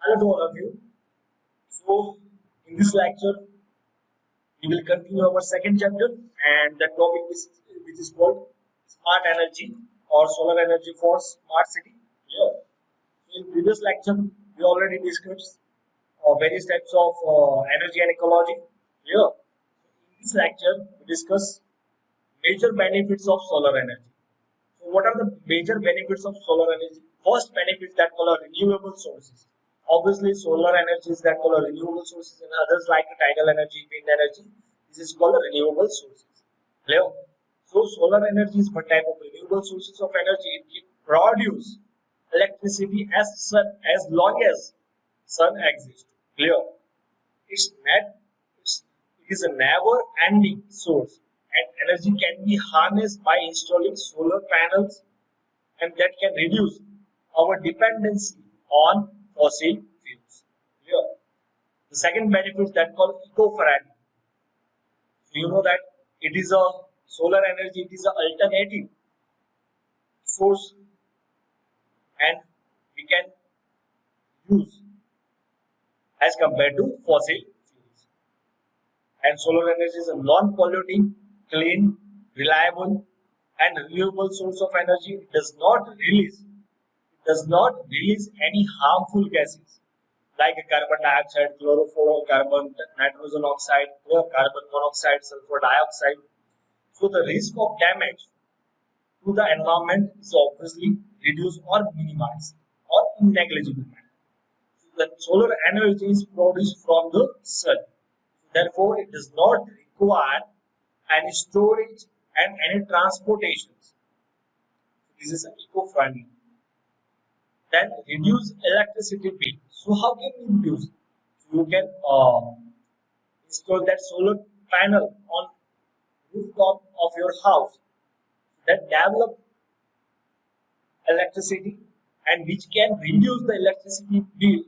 Hello to all of you. So, in this lecture, we will continue our second chapter, and the topic is which is called smart energy or solar energy for smart city. Yeah. So in previous lecture, we already discussed various types of energy and ecology. Yeah. In this lecture, we discuss major benefits of solar energy. So what are the major benefits of solar energy? First benefits that call renewable sources. Obviously, solar energy is that called renewable sources, and others like tidal energy, wind energy. This is called renewable sources. Clear? So solar energy is one type of renewable sources of energy. It can produce electricity as long as sun exists. Clear? It's net. It is a never-ending source, and energy can be harnessed by installing solar panels, and that can reduce our dependency on fossil fuels. Clear? The second benefit that called eco-friendly. So you know that it is a solar energy. It is an alternative source, and we can use as compared to fossil fuels. And solar energy is a non-polluting, clean, reliable, and renewable source of energy. It does not release any harmful gases like carbon dioxide, chlorofluorocarbon, nitrogen oxide, carbon monoxide, sulfur dioxide. So the risk of damage to the environment is obviously reduced or minimized or in negligible manner. The solar energy is produced from the sun. Therefore, it does not require any storage and any transportation. This is eco-friendly. Then reduce electricity bill. So how can you reduce? You can install that solar panel on rooftop of your house that develop electricity and which can reduce the electricity bill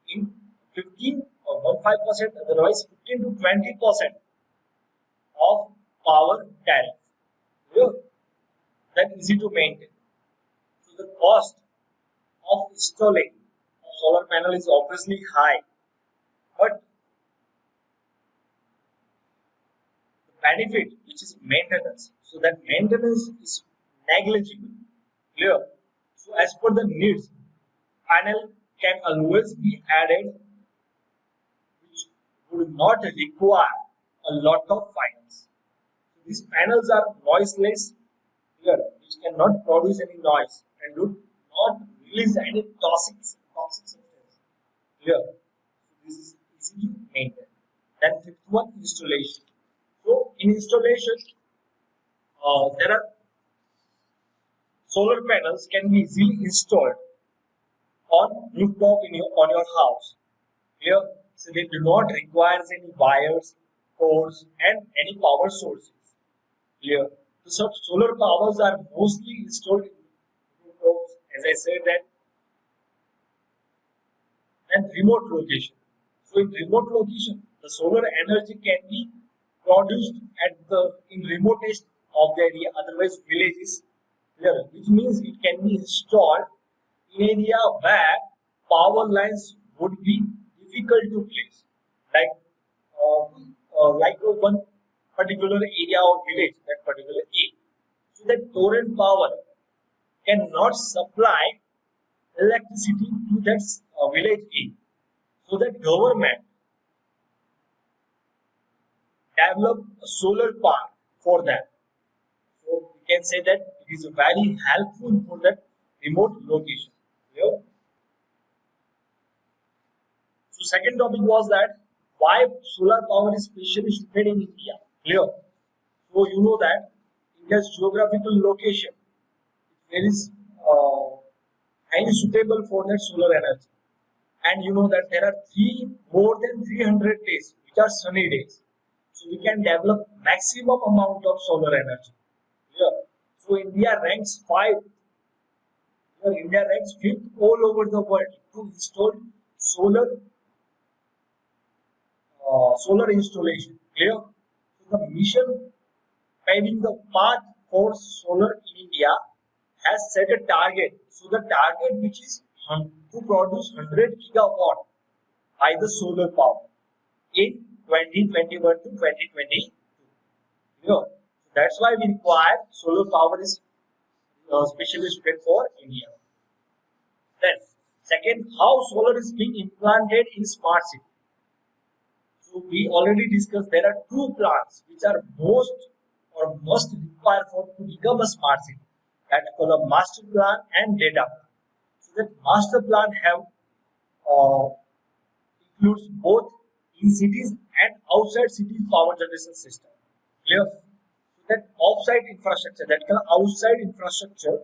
in 15 or 15%, otherwise 15 to 20% of power tariff. Yeah, that easy to maintain. So the cost of installing a solar panel is obviously high, but the benefit which is maintenance, so that maintenance is negligible. Clear? So as per the needs, panel can always be added, which would not require a lot of finance. So these panels are noiseless, clear, which cannot produce any noise and do not release any toxic substance. Clear? So this is easy to maintain. Then fifth one, installation. So in installation, there are solar panels can be easily installed on rooftop on your house. Clear? So they do not require any wires, cords, and any power sources. Clear? So solar powers are mostly installed in rooftops, as I said that, and remote location. So in remote location, the solar energy can be produced at the in remotest of the area, otherwise villages, clear, which means it can be installed in area where power lines would be difficult to place, like one particular area or village, that particular area. So that torrent power cannot supply electricity to that village area. So that government develop a solar park for that. So we can say that it is very helpful for that remote location. Yeah. So second topic was that why solar power is specially suited in India. Clear. So you know that India's geographical location is highly suitable for that solar energy. And you know that there are more than 300 days which are sunny days. So we can develop maximum amount of solar energy. Yeah. So India ranks fifth all over the world to install solar solar installation. Clear? So the mission paving the path for solar in India has set a target. So the target which is to produce 100 gigawatt by the solar power in 2021 to 2022. You know, that's why we require solar power is specially suited for India. Then, second, how solar is being implanted in smart city. So we already discussed there are two plants which are most or must require for to become a smart city. That called a master plan and data plan. So that master plan have uh, includes both in cities and outside cities power generation system. Clear? So that offsite infrastructure, that kind of outside infrastructure,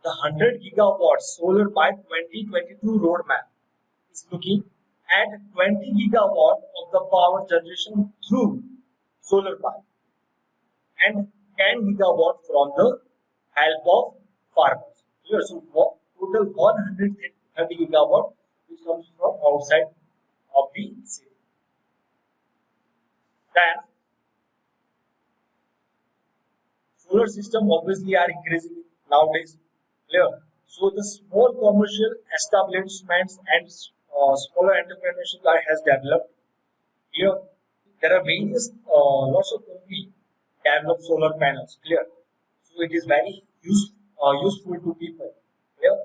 the 100 gigawatts solar by 2022 roadmap is looking at 20 gigawatt of the power generation through solar power and 10 gigawatt from the help of farmers. Clear? So total 130 gigawatt which comes from outside of the city. Then solar system obviously are increasing nowadays. Clear? So the small commercial establishments and smaller entrepreneurship has developed. Clear? There are various lots of company develop solar panels. Clear? So it is very useful to people. Clear?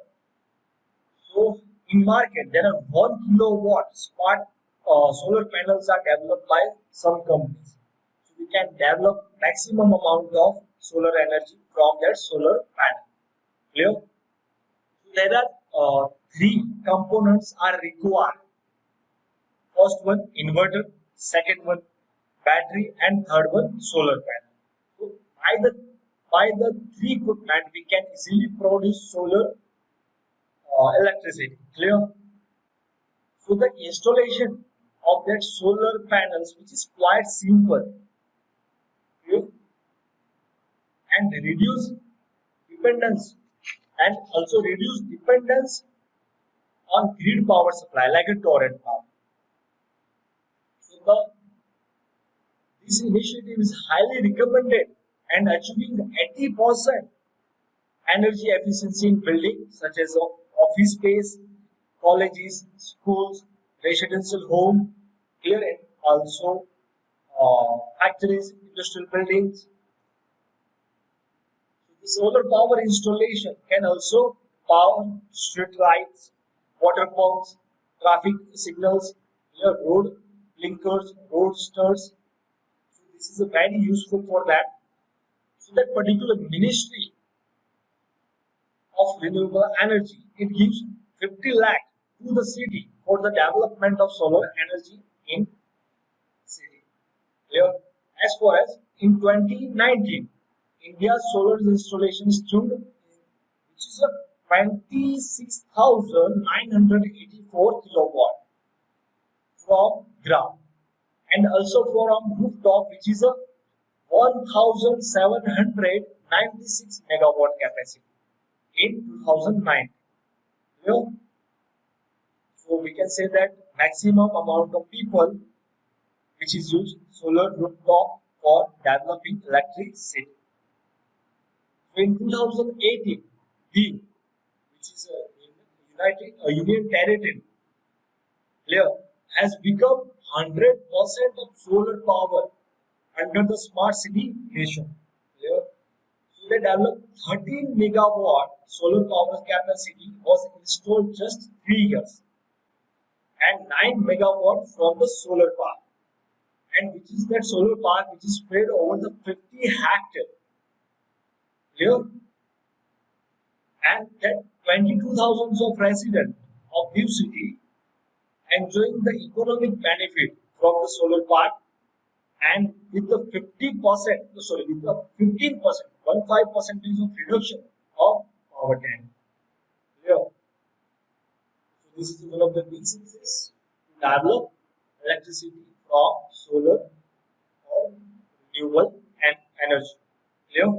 So in market there are 1 kilowatt smart solar panels are developed by some companies. So we can develop maximum amount of solar energy from that solar panel. Clear? So there are three components are required. First one inverter, second one battery, and third one solar panel. So by the three equipment we can easily produce solar electricity. Clear? So the installation of that solar panels, which is quite simple, clear? And reduce dependence and also reduce dependence on grid power supply like a torrent power. So this initiative is highly recommended and achieving 80% energy efficiency in buildings such as office space, colleges, schools, residential home, here and also factories, industrial buildings. The solar power installation can also power street lights, water pumps, traffic signals, road blinkers, road stars. So this is a very useful for that. So that particular ministry of renewable energy, it gives 50 lakh to the city for the development of solar energy in city. Clear? As far as in 2019, India's solar installation stood, which is a 26,984 kilowatt from ground, and also from rooftop, which is a 1,796 megawatt capacity in 2009. You know, so we can say that maximum amount of people which is used solar rooftop for developing electricity. So in 2018, we, which is a Union Territory, clear, has become 100% of solar power under the smart city nation. Clear? So they developed 13 megawatt solar power capacity was installed just 3 years, and 9 megawatt from the solar park, and which is that solar park which is spread over the 50 hectare. Clear? And that 22,000 of residents of new city enjoying the economic benefit from the solar park, and with the 50%, sorry, with the 15%, 15% of reduction of power demand. Clear? So this is one of the big success to develop electricity from solar or renewable and energy. Clear?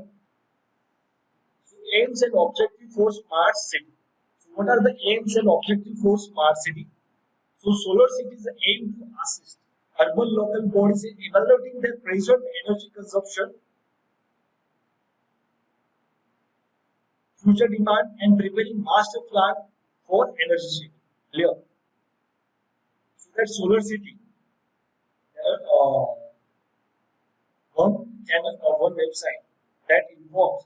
So aims and objective for smart city. So what are the aims and objective for smart city? So solar cities aim to assist urban local bodies in evaluating their present energy consumption, future demand, and preparing master plan for energy saving. Clear? So that solar city, there are one channel or one website that informs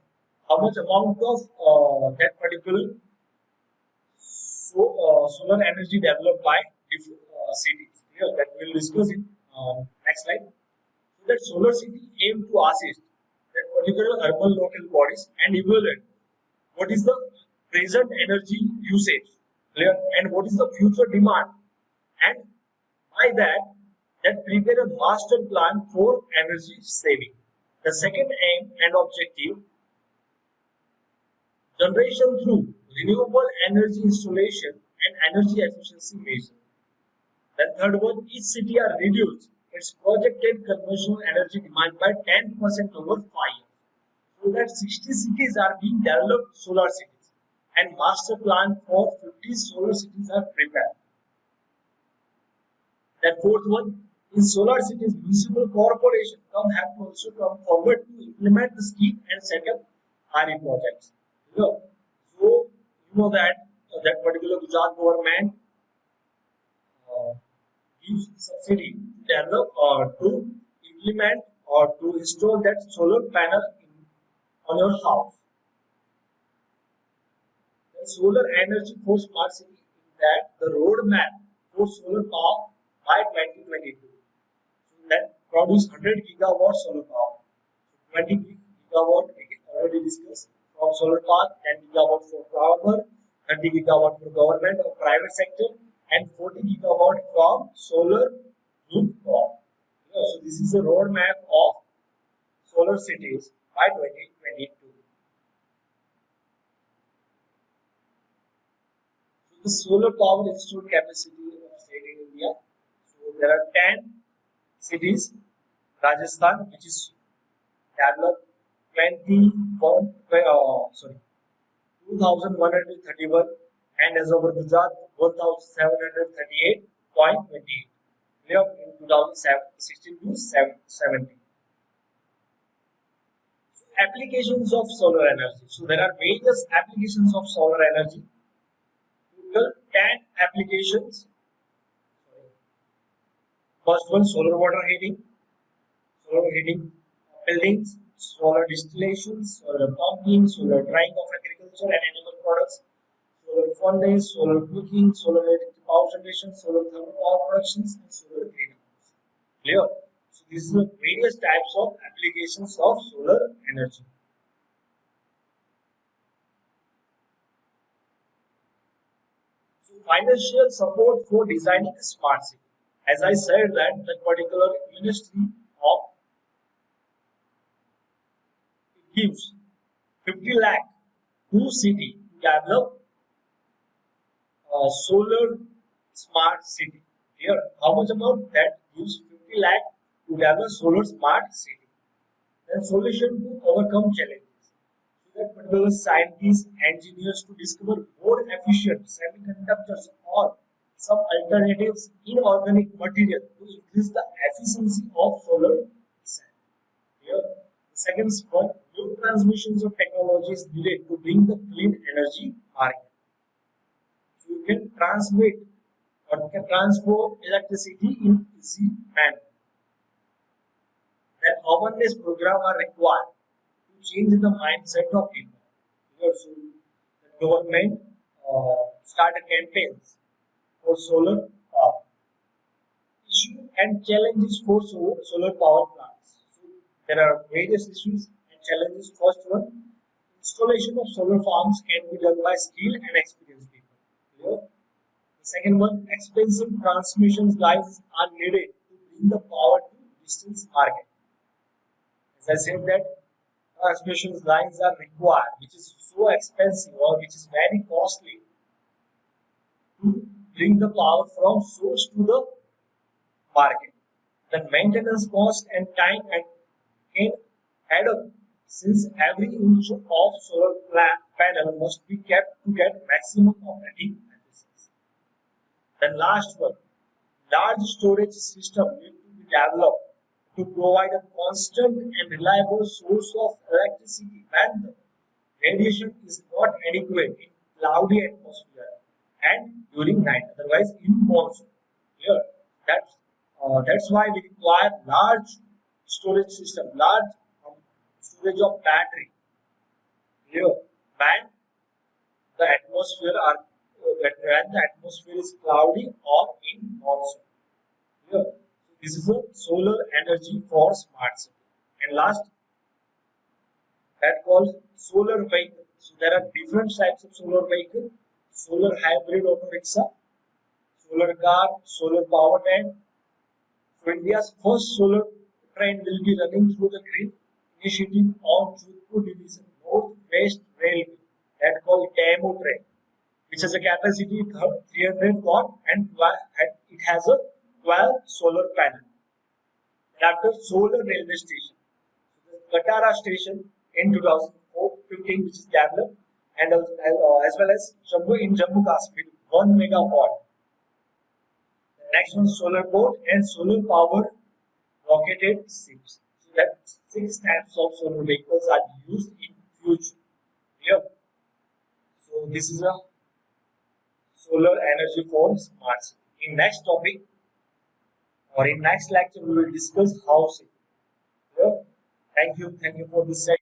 how much amount of that particular solar energy developed by different cities. Clear? That we will discuss in next slide. So that solar city aim to assist that particular urban local bodies and evaluate what is the present energy usage, clear, and what is the future demand, and by that prepare a master plan for energy saving. The second aim and objective, generation through renewable energy installation and energy efficiency measures. Then third one, each city are reduced its projected conventional energy demand by 10% over 5 years. So that 60 cities are being developed solar cities and master plan for 50 solar cities are prepared. Then fourth one, in solar cities, municipal corporation have to also come forward to implement the scheme and set up RE projects. So you know that that particular Gujarat government uh, gives subsidy to develop or to implement or to install that solar panel on your house. The solar energy for smart city is that the roadmap for solar power by 2022. So that produce 100 gigawatt solar power. 20 gigawatt we already discussed from solar power, 10 gigawatt for power, 30 gigawatt for government or private sector, and 40 gigawatt from solar rooftop. So this is the roadmap of solar cities by 2022. So the solar power installed capacity of state in India. So there are 10 cities. Rajasthan, which is developed 21, 2131, and as over Gujarat 1738.28. In 2016 to 17. Applications of solar energy. So there are various applications of solar energy. Total 10 applications. First one, solar water heating, buildings, solar distillations, solar pumping, solar drying of agriculture and animal products, solar furnace, solar cooking, solar electric power generation, solar thermal power productions, and solar greenhouse. Clear? So these are various types of applications of solar energy. So financial support for designing a smart city. As I said that the particular ministry of gives 50 lakh to city to develop a solar smart city. Here, how much amount that gives 50 lakh to develop solar smart city. Then solution to overcome challenges. So that particular scientists, engineers to discover more efficient semiconductors or some alternatives in organic material to increase the efficiency of solar cell. Here, the second one, new transmissions of technology is needed to bring the clean energy market. So you can transmit or can transfer electricity in easy manner. Then awareness program are required to change the mindset of people. So the government started campaigns for solar power. Issue and challenges for solar power plants. So there are various issues and challenges. First one, installation of solar farms can be done by skilled and experienced people. Clear? The second one, expensive transmission lines are needed to bring the power to distance market. As I said that transmission lines are required, which is so expensive or which is very costly to bring the power from source to the market. The maintenance cost and time can add up since every inch of solar panel must be kept to get maximum operating efficiency. The last one, large storage system need to be developed to provide a constant and reliable source of electricity when the radiation is not adequate in cloudy atmosphere and during night, otherwise in monsoon. Clear? That's why we require large storage system, large storage of battery. Clear? When the atmosphere are when the atmosphere is cloudy or in monsoon. Clear? This is a solar energy for smart city. And last, that called solar vehicle. So there are different types of solar vehicle: solar hybrid auto rickshaw, solar car, solar power tank. So India's first solar train will be running through the grid initiative of Jodhpur Division North West Railway, that called TAMO train, which has a capacity of 300 watt and it has a 12 solar panel. And after solar railway station, Katara station in 2015, which is developed, and as well as Jammu in Jammu Kashmir, 1 megawatt. The next one, solar boat and solar power rocketed ships. So that 6 types of solar vehicles are used in future. Here, so this is a solar energy for smart city. In next topic or in next lecture, we will discuss housing. Here, thank you for this session.